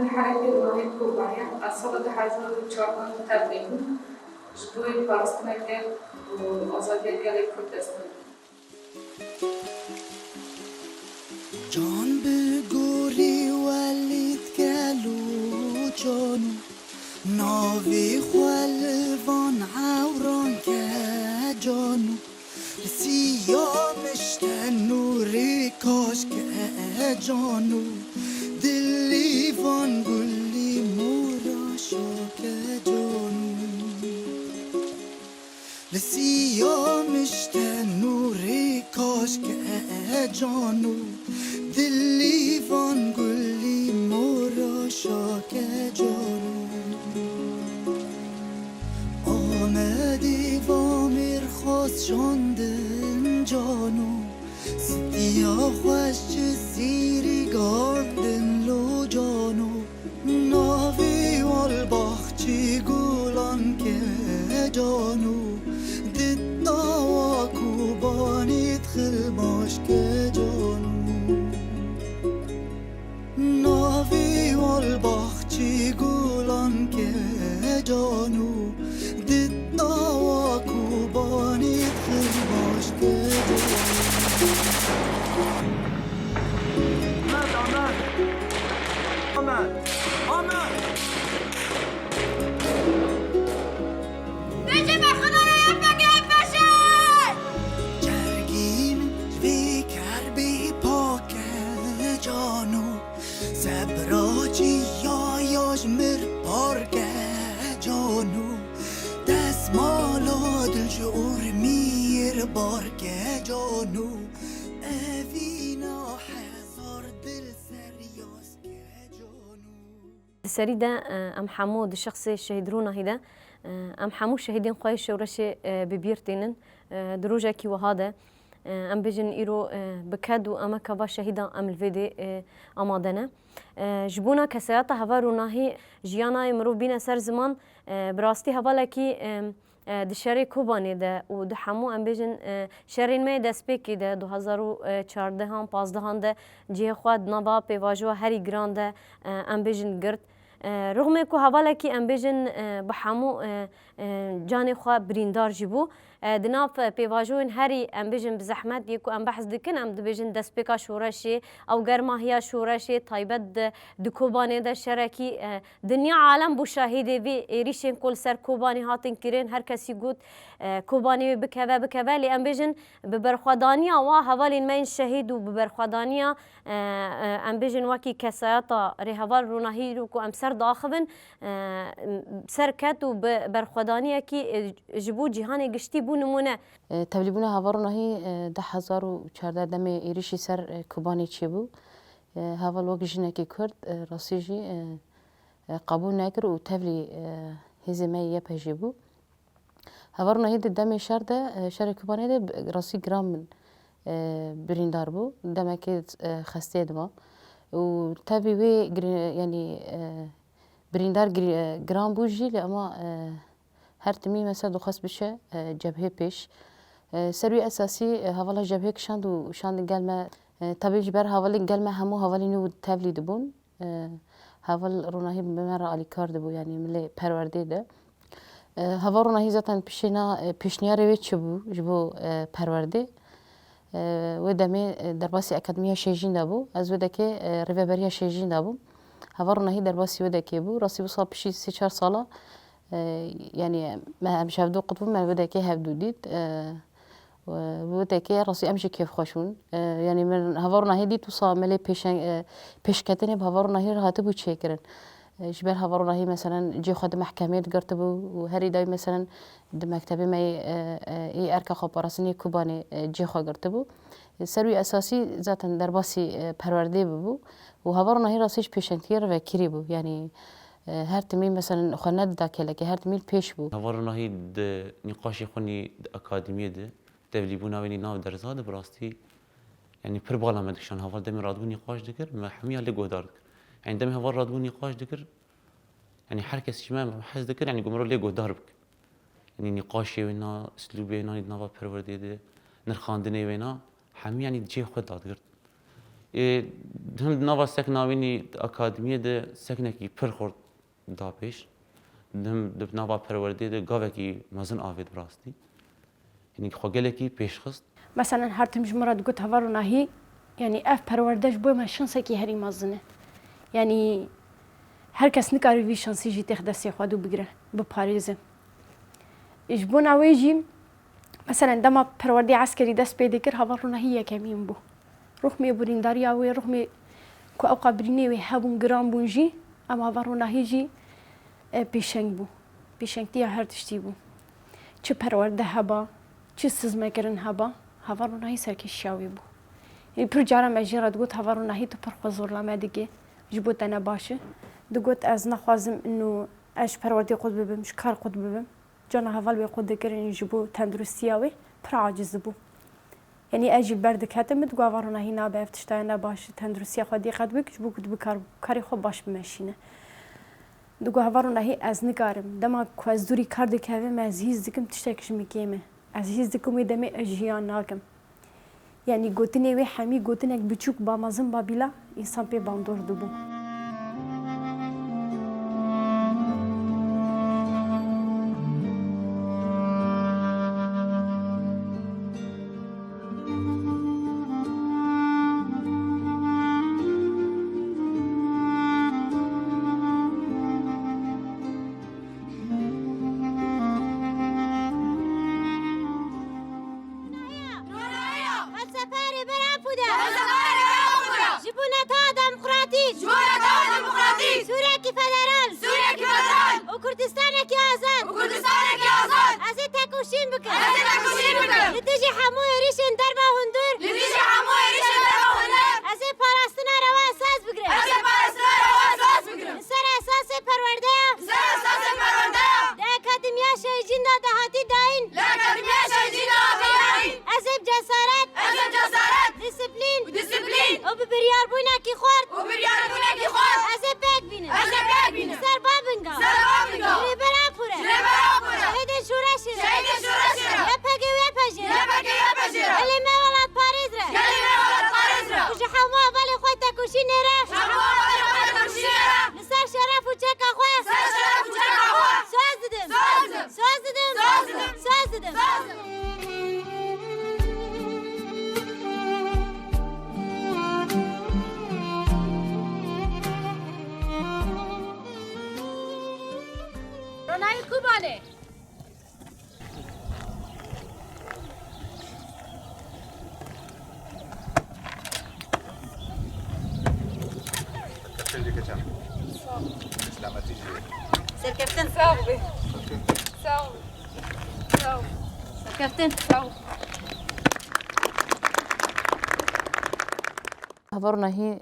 حركة رهيب كوبانيا أصلا تحاجون شرطان تبليغ جبوي فلسطين كان وأزادي قال كردستان جان بگوری ولید گلو جانو ناوی خلوان عوران که جانو سیامشت نوری کاش که جانو دلی وان گلی موراشا که جانو سیامشت نوری کاش که جانو دلی وان گلی موراشا که جانو آمدی وامیر خواست شاندن جانو سدیا خوش سیری گاردن لو جانو ناوی والباخچی گولان که جانو دید داوا کوبانی تخلماش که جانو ناوی والباخچی گولان که جانو دید داوا کوبانی تخلماش که جانو آمد بجی به خدا رایم بگیم بشه جرگین وی کربی پاک جانو سبراجی یایاش مر پارک جانو دستمالا دل جور میر بارک جانو اوینا هزار دل سریاس که جانو السريدة أم حمود الشخص الشهيدرونا هيدا أم حمو شهيدين قايش ورشة ببيرتين دروجة كي وهذا أم بيجن إيرو بكادو أما كبا شهيدا أم الفيدي أمادنا جبونا كسياتا هفارونا هي جيانا يمرو بينا سر زمان براستي هفالكي دشاري کوبانی ده و ده همو ام بیشن شرین می دست پیکی ده 2014 هم 15 ده جه خود نوا پیواجو هری گران ده ام بیشن گرد رغم کو حواله کی ام بیشن به همو جان خو بریندار جبو دناف پیواجوین هری ام بیشن بزحمت یکو ام بحث دکن ام بیشن دست پیکا شورشی او گرماهیا شورشی تایبت دکوبانی ده شرکی دنیا عالم بو شاهده وی ریشن کل سر کوبانی هاتن کرین هر کسی گوت کوبانی بکوه لی ام بیشن ببرخوادانیا و حوالین من شهید و ببرخوادانیا ام بیشن وکی کسایتا ری حوال روناهی رو کو ام سر داخبن سر کت و برخوادانیا کی جبو جهان گشتی بو نمونه تبلیبونا هاوارنا هی 2014 دم ایریشی سر کوبانی چی بو هاوال وقت جنکی کرد راسی جی قبول نکر و تبلی هزیمه یه پجی بو هاوارنا هی دم شهر کوبانی ده راسی گرام من بریندار بو دم که خسته دما و تبی وی یعنی بریندار گرام بو جی اما هر تمی مثلا دخواست بشه جبهه پیش سروی اساسی حوالا جبهه کشاند و شاند گلمه طبیعی جبر حوالی گلمه همو حوالی نو تبلی دبون حوال روناهی بمر علی کار دبو یعنی ملی پرورده ده حوال روناهی زاتن پیشنیار وی چه بو جبو پرورده و دمی در باسی اکادمیه شیجین دبو از وده که ریوبریه شیجین دبو حوال روناهی در باسی وده که بو راسی بو صاب پیشی 3-4 ساله يعني ما مش هبدو قطبون ما بدا كي هبدو ديت وبدا كي راسي امشي كيف خوشون يعني من هفرنا هدي توصا ملي بيشكتني بهفرنا هي هاتبو تشيكرن جبال هفرنا هي مثلا جي خد محكمه قرتبو وهري داي مثلا مكتبي ما اي اركا خبرسني كوباني جي خو قرتبو سروي اساسي ذاتا درباسي پرورده بو وهفرنا هي راسيش بيشنتير و كريبو يعني هر تميل مثلا خناد داكله که هر تميل پیش بو هوارنا هي نقاشي خوني اكاديميه ده تبليبونا ويني ناو درزاد براستي يعني پر بالا مدكشان هوار دمي رادبو نقاش دكر ما حميه اللي قدار يعني دمي هوار رادبو نقاش دكر يعني هر کسی شما حس دكر يعني قمرو اللي قدار بك يعني نقاشي وينا اسلوبي وينا ناوا پرورده ده نرخاندني وينا حميه يعني جي خود داد هم نوا سکناوینی اکادمیه ده سکنکی پر خورد دا پیش هم دب نوا پرورده ده گاوه کی مزن آوید براستی یعنی خواگله کی پیش خست مثلا هر تمش مراد قلت هفرو ناهي يعني اف پروردش بو ما شانسه کی هری مزنه يعني هر کس نکاری وی شانسی جی تخ دستی خودو بگیره به پاریزه اجبون اویجی مثلا دما پروردی عسکری دست پیدا کر هفرو ناهی کمیم بو روح می برینداری اوی روح می کو او قبرینی و هبون گرام بونجی اما هفرو ناهی جی پیشنگ بو پیشنگتی هر تشتی بو چه پرورده هبا چه سزمه کرن هبا هفرو ناهی سرکش شاوی بو يعني پر جارا مجرد قلت هفرو ناهي تو پر خزور لما دقي جبوت انا باشه دقوت از نخوازم انه اش پروردي قد ببم شكار قد ببم جانا هفال بي قد كرين جبو تندرستياوي پر عاجز بو يعني اجي بردك هاتم دقو هفرو ناهي نابه افتشتا انا باشه تندرستيا خودي قد بك جبو قد بكار كاري خو باش بمشينه دقو هفرو ناهي از نقارم دما كو از دوري كار دكاوه ما از هيز دكم تشتاكش مكيمه از هيز دكم يدمي اجيان ناكم يعني قوتني وي حمي قوتنك بچوك با مزن با بلا انسان پی باندور دبو هفرو ناهي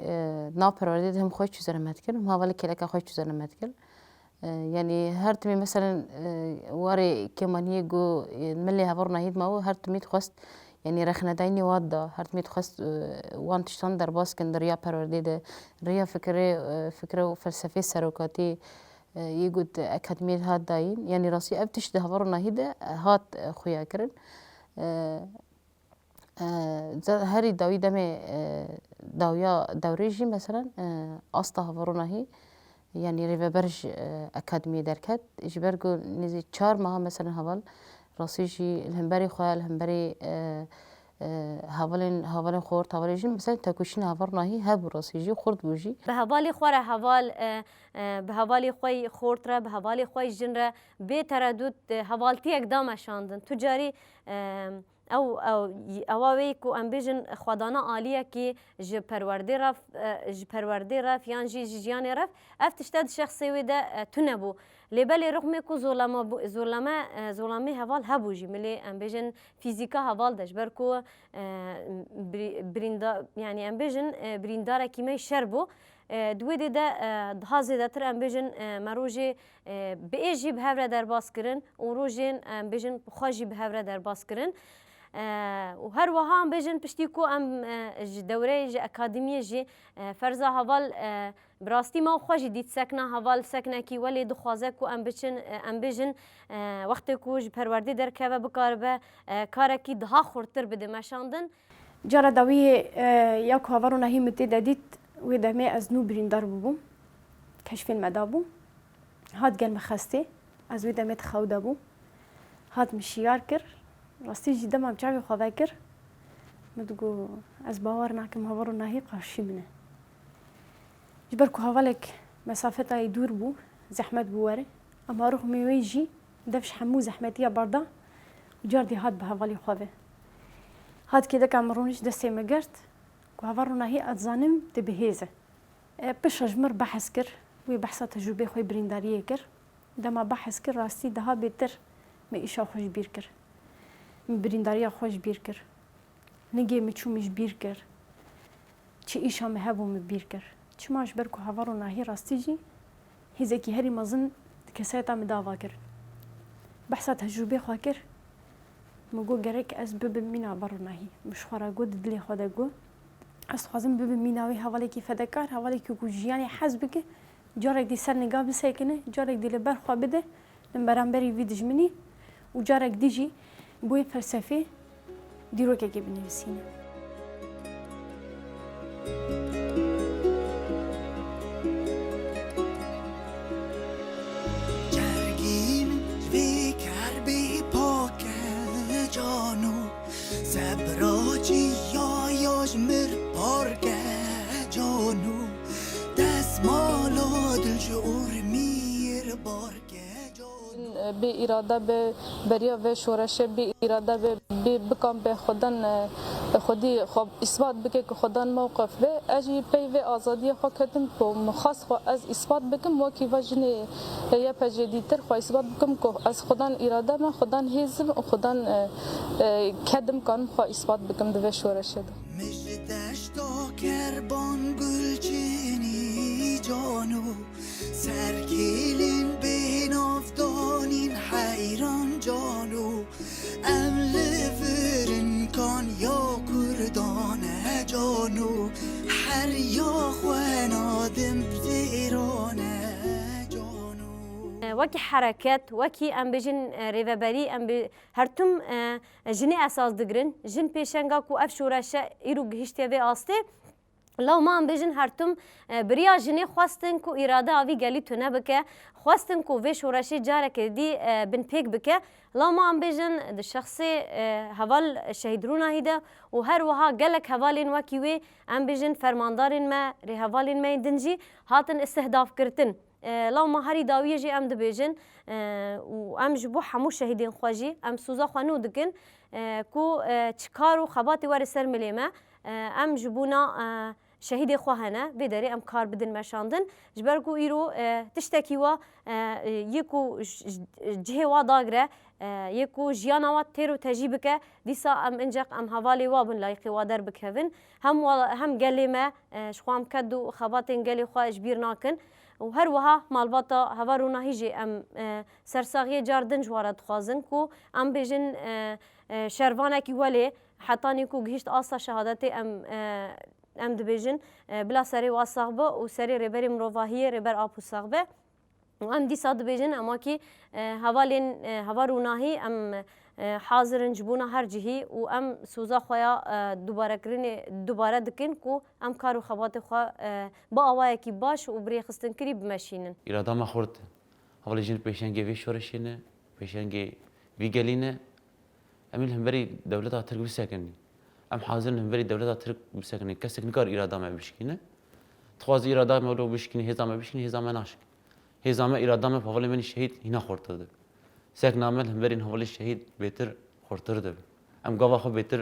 نا پروردي هم خوش چوزر متكل هم هاولي كلكا خوش چوزر متكل يعني هر تمي مثلا واري كمانيه جو ملي هفرو ناهي ماو هر تمي تخست يعني رخنا دايني وادا هر تمي تخست وان تشتان در باس كن دريا پروردي ده ريا فكره وفلسفه سروكاتي يقول أكاديمية هات داين يعني راسي أبتش ده هفرو ناهي ده هات خويا كرن هری داوی دم داویا دوريجي مثلا أستا هفرو ناهي يعني ريفا برج أكاديمية دركت إجبرجو نزي 4 ماه مثلا هفال راسيجي الهمبري خويا الهمبري هاولين خورت هاوليجي مثلا تاكوشين هفرو ناهي هبو راسيجي خورت بوجي بهوالي خوره هوال بهوالي خوي خورتره بهوالي خوي جنره بتردد هوالتي اقدام شاندن تجاري او اووی کو امبیجن خدانا عالیه کی ج پرورده رف یان جی جیان رف افتشتاد شخصی وده تنبو لبل رغم کو ظلمه هوال هبوجی ملی امبیجن فیزیکا هوال دش برکو بریندا یعنی امبیجن بریندار کیمه شربو دویده ده هازی دتر امبیجن مروجی بیجی به هفره در باس کرن و روجین امبیجن خواجی به هفره در باس کرن و هر وها هم بيجن بشتيكو ام دوري اكاديميه جي فرزا هوال براستي ما خوش ديت سكنه هوال سكنه كي ولي دخوازه كو ام بيجن وقت كو پروردي در كبه بكاربه كاركي daha خورتر بده مشاندن جارا داوی یا کاورو نهی متی دادید و دمه از نو بریندار بوم کشف مدابو هاد گل مخسته از و دمه تخوده بو هاد مشیار کر راستی جدا ما بچاوی خواه کر مدگو از باور نکم هاورو نهی قرشی منه جبر که هاولک مسافت ای دور بو زحمت بواره اما روح میویجی دفش حمو زحمتیه بردا و جاردی هاد به هاولی خواه هاد که دکم رونش دسته مگرد که هاورو نهی ادزانم ده بهیزه بش اجمر بحث کر و بحثا تجربه خوی برینداریه کر دما بحث کر راستی ده ها بهتر می ایشا خوش بیر کر می برینداریا خوش بیر کر نگه می چومش بیر کر چی ایشا می هبو می بیر کر چی ماش بر که هاورو نهی راستی جی هیزه که هری مزن کسایتا می داوا کر بحثا تجربه خواه کر مگو گرک از ببین مینا برو نهی مشخورا گو دلی خدا گو از خوازم ببین میناوی حوالی که فدکار حوالی که گوجیانی حزب که جارک دی سر نگاه بسیکنه جارک دی لبر خواه بده لنبرانبری وی دجمنی و جارک دیجی بوی فلسفه دیرو که بنویسینه جرگین وی کربی پاک جانو سبراجی یاش مر پارک جانو دستمالا دل جور میر بارک جانو به اراده به بریا و شورش به اراده به بکام به خودن خودی خب اثبات بکه که خودن موقف و اجی پی و آزادی خود کردم که مخص خو از اثبات بکم و کی وجنه یا پجدیتر خو اثبات بکم که از خودن اراده من خودن هیزم و خودن کدم کن خو اثبات بکم به شورش ده مجدشتا کربان گلچینی جانو سرگیلین بین افتانین حیران جانو املفرن کان یا کردان جانو هر یا خوان آدم بزیران جانو وکی حرکت وکی ام بجن ریوبری ام هرتم جنی اساس دگرن جن پیشنگا کو اف شورش ایرو گهشتی و آسته لو ما ام بجن هرتم بریا جنی خواستن کو اراده آوی گلی تونه بکه خواستن کو و شورشی جاره که دی بن پیک بکه لو ما ام بجن د شخصی حوال شهیدرونا هیده و هر وها گلک حوالین وکی وی ام بجن فرماندارین ما ری حوالین ما دنجی هاتن استهداف کرتن لو ما هری داویه جی ام دبیجن و ام جبو حمو شهیدین خواجی ام سوزا خوانو دکن کو چکارو خباتی وار سر ملیمه ام جبونا شهید خواهنه بدری ام کار بدن مشاندن جبرگو ایرو تشتکی و یکو جه و داغره یکو جیانا و تیرو تجیب که دیسا ام انجق ام حوالی وابن لایقی و در بکهون هم گلی ما شخوام کدو خباتین گلی خواه اجبیر ناکن و هر وها مالباتا هوارونا هیجی ام سرساغی جاردن جوارد خوازن کو ام بیجن شروانه کی ولی حتانی کو گهشت آسا شهادتی ام دبیجن بلا سری واساغبه و سری ربری مروواهی ربر آپو ساغبه و ام دیسا دبیجن اما کی هواروناهی ام حاضرن جبونا هر جهی و ام سوزا خویا دوباره دکن کو ام کارو خبات خوا با آوای کی باش و بری خستن کری بمشینن اراده ما خورد حوالی جن پیشنگی وی شورشینه پیشنگی وی گلینه امیل هم بری دولتا ترک بسکنی ام حاضرن هم بری دولتا ترک بسکنی کسی نکار اراده ما بشکنه تخواز اراده ما رو بشکنی هزامه بشکنی هزامه ناشک هزامه اراده ما حوالی من شهید هینا خورده ده سک نامل هم برین حوالی شهید بهتر خورتر ده ام گاوا خو بهتر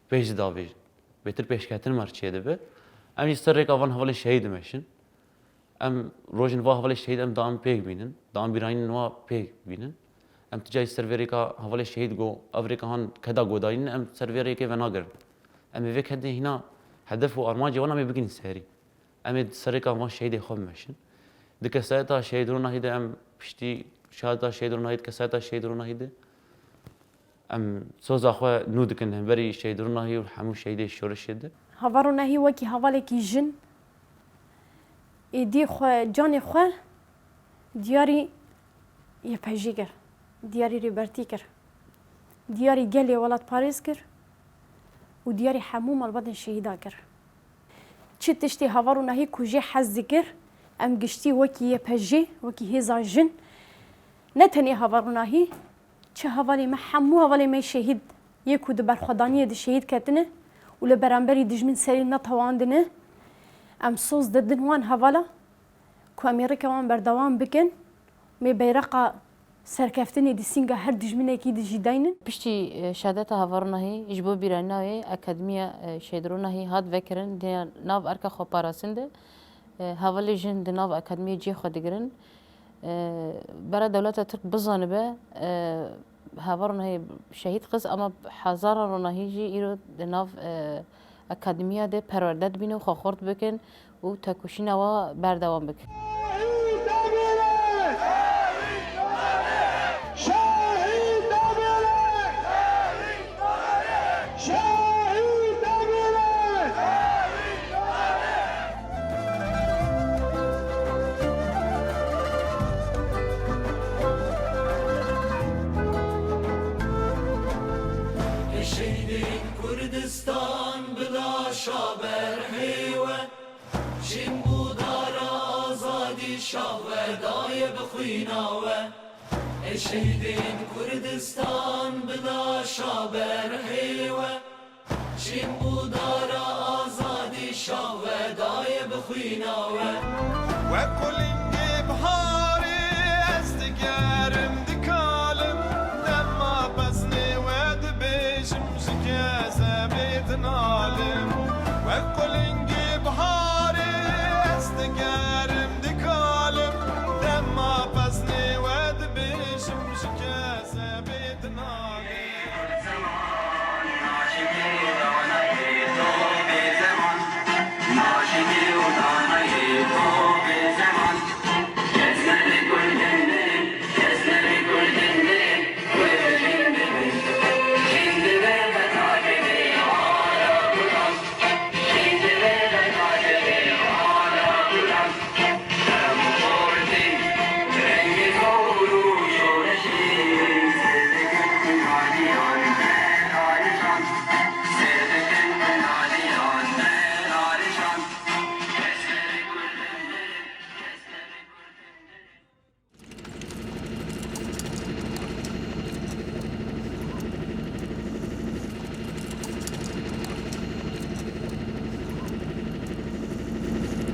پیش داویج بهتر پیش کتن مرچیه ده به ام یستر ریک آوان حوالی شهید میشن ام روزن وا حوالی شهید ام دام پیک بینن دام بیراین نوا پیک بینن ام تجای سروریکا حوالی شهید گو افریقا هان کدا گوداین ام سروریکا وناگر ام ویک هده هنا هدف و ارماجی وانا می بگین سری ام سرریکا ما شهید خوب میشن دکه سایتا شهید رو نهیده ام پشتی شهادت شهید رو نهید کسایت شهید رو نهیده ام سوز آخوا نود کنه بری شهید رو نهی و همون شهید شورش ده هوارو نهی وکی حوالی کی جن ایدی خو جان خو دیاری یه پیجیگر دیاری ریبرتی کر دیاری گلی ولاد پاریس کر و دیاری همو مالبادن شهیدا گر چه تشتی هاوارو نهی کجی حز گر ام گشتی وکی یه پجی وکی هزا جن نتنی هاوارو نهی چه هاوالی ما همو هاوالی ما شهید یکو دبر خدانی دی شهید کتنه و لبرانبری دجمن سری نتواندنه ام سوز ددن وان هاوالا که امریکا وان بردوام بکن می بیرقا سرکفتنی دی سینگا هر دجمنه کی دی جداینن پشتی شهادت هاورناهی اجبو بیراناوی اکادمیا شهیدروناهی هاد وکرن دی ناو ارکا خو پاراسنده هاولی جن دی ناو اکادمیا جی خو دگرن برای دولت ترک بزانه به هاورناهی شهید قص اما هزار روناهی جی ایرو دی ناو اکادمیا دی پروردت بینه و خو خورد بکن و تکوشین و بردوام بکن کردستان بلا شابر حیوه شین بودار آزادی شاهدای بخویناوه ای شهیدین کردستان بلا شابر حیوه شین بودار آزادی شاهدای بخویناوه و کلینگی بهاری از دگرم دکالم دما بزنی و دبیشم شکازه بیتنالم و کلینگی بهاری از دگرم دکالم دما بزنی و دبیشم شکازه بیتنالم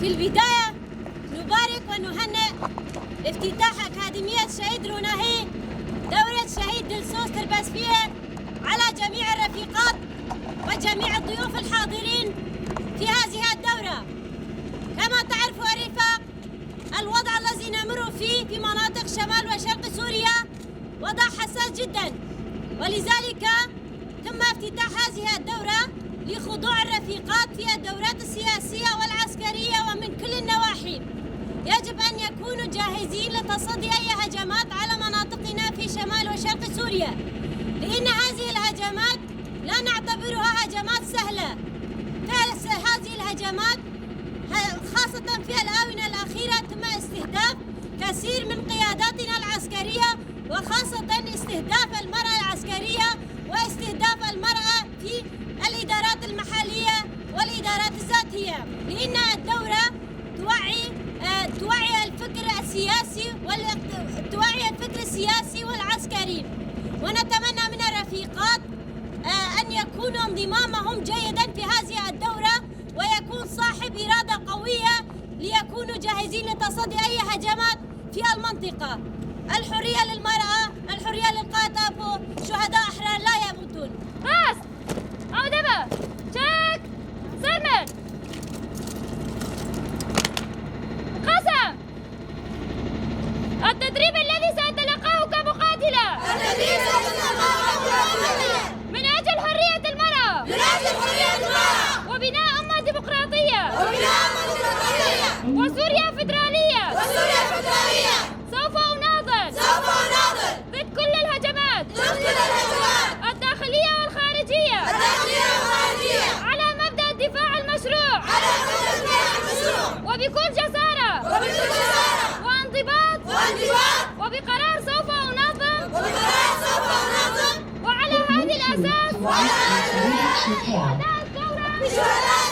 في البداية نبارك ونهنئ افتتاح أكاديمية شهيد روناهي دورة شهيد دلسوس تربسفية على جميع الرفيقات وجميع الضيوف الحاضرين في هذه الدورة. كما تعرفوا الرفاق الوضع الذي نمر فيه في مناطق شمال وشرق سوريا وضع حساس جدا، ولذلك تم افتتاح هذه الدورة لخضوع الرفيقات في الدورات السياسية والعسكرية ومن كل النواحي. يجب أن يكونوا جاهزين لتصدي أي هجمات على مناطقنا في شمال وشرق سوريا، لأن هذه الهجمات لا نعتبرها هجمات سهلة. هذه الهجمات خاصة في الآونة الأخيرة تم استهداف كثير من قياداتنا العسكرية، وخاصة استهداف المرأة العسكرية واستهداف المرأة في الإدارات المحلية والإدارات الذاتية، لأن الدورة توعي الفكر السياسي والعسكري. ونتمنى من الرفيقات أن يكون انضمامهم جيدا في هذه الدورة ويكون صاحب إرادة قوية ليكونوا جاهزين لتصدي أي هجمات في المنطقة. الحرية للمرأة، الحرية للقادة، شهداء أحرار لا يموتون. بس أو دبا تشيك سلمن قسم التدريب الذي سأتلقاه كمقاتلة من أجل حرية المرأة وبناء أمة ديمقراطية وسوريا فيدرالية سوف أناضل ضد كل الهجمات الداخلية والخارجية على مبدأ الدفاع المشروع وبكل جسارة وانضباط وبقرار سوف أنظم وعلى هذه الأساس وأداء الدورة بشهداء